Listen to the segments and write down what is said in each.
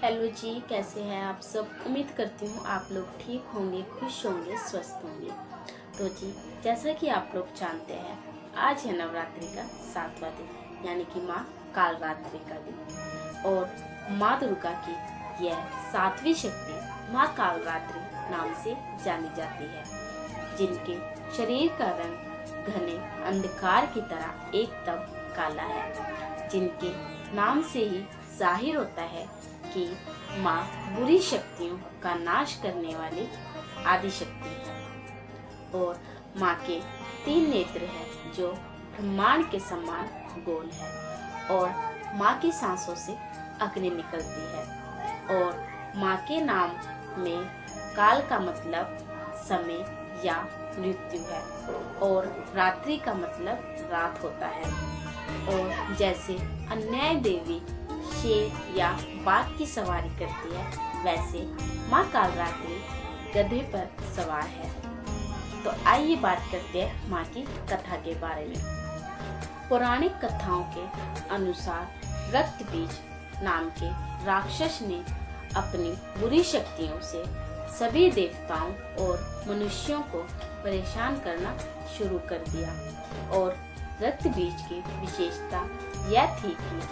Hello जी, कैसे हैं आप सब। उम्मीद करती हूँ आप लोग ठीक होंगे, खुश होंगे, स्वस्थ होंगे। तो जी, जैसा कि आप लोग जानते हैं, आज है नवरात्रि का 7वां दिन, यानी कि माँ कालरात्रि का दिन। और माँ दुर्गा की यह 7वीं शक्ति माँ कालरात्रि नाम से जानी जाती है, जिनके शरीर का रंग घने अंधकार की तरह एकदम काला है, जिनके नाम से ही जाहिर होता है कि माँ बुरी शक्तियों का नाश करने वाली आदि शक्ति है। और माँ के 3 नेत्र हैं जो ब्रह्मांड के समान गोल है, और माँ की सांसों से अग्नि निकलती है। और माँ के नाम में काल का मतलब समय या मृत्यु है, और रात्रि का मतलब रात होता है। और जैसे अन्याय देवी शेर या बाघ की सवारी करती है, वैसे माँ कालरात्रि गधे पर सवार है। तो आइए बात करते हैं माँ की कथा के बारे में। पौराणिक कथाओं के अनुसार रक्तबीज नाम के राक्षस ने अपनी बुरी शक्तियों से सभी देवताओं और मनुष्यों को परेशान करना शुरू कर दिया। और रक्तबीज की विशेषता यह थी कि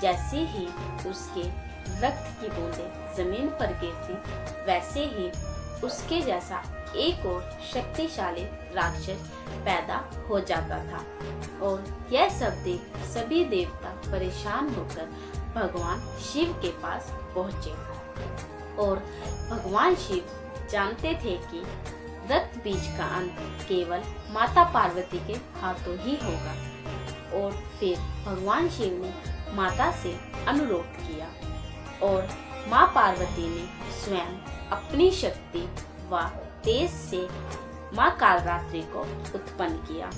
जैसे ही उसके रक्त की बूंदें जमीन पर गिरती, वैसे ही उसके जैसा एक और शक्तिशाली राक्षस पैदा हो जाता था। और यह सब देख सभी देवता परेशान होकर भगवान शिव के पास पहुँचे। और भगवान शिव जानते थे कि रक्त बीज का अंत केवल माता पार्वती के हाथों ही होगा। और फिर भगवान शिव ने माता से अनुरोध किया, और माँ पार्वती ने स्वयं अपनी शक्ति व तेज से माँ कालरात्रि को उत्पन्न किया।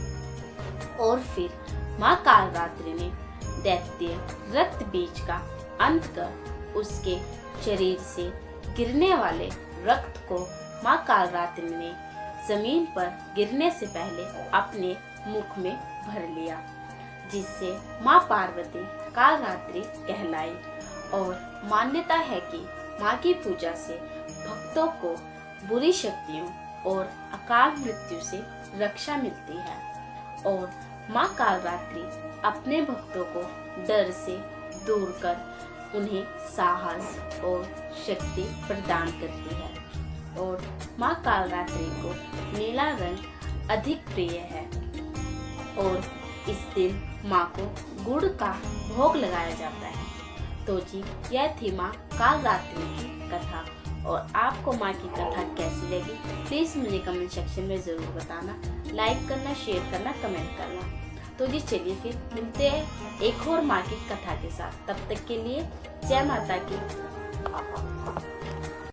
और फिर माँ कालरात्रि ने दैत्य रक्त बीज का अंत कर उसके शरीर से गिरने वाले रक्त को माँ कालरात्रि ने जमीन पर गिरने से पहले अपने मुख में भर लिया, जिससे माँ पार्वती कालरात्रि कहलाई। और मान्यता है कि माँ की पूजा से भक्तों को बुरी शक्तियों और अकाल मृत्यु से रक्षा मिलती है। और माँ कालरात्रि अपने भक्तों को डर से दूर कर उन्हें साहस और शक्ति प्रदान करती है। और माँ कालरात्रि को नीला रंग अधिक प्रिय है, और इस दिन माँ को गुड़ का भोग लगाया जाता है। तो जी, यह थी माँ कालरात्रि की कथा। और आपको माँ की कथा कैसी लगी, प्लीज मुझे कमेंट सेक्शन में जरूर बताना। लाइक करना, शेयर करना, कमेंट करना। तो जी चलिए फिर मिलते हैं एक और माँ की कथा के साथ। तब तक के लिए जय माता की।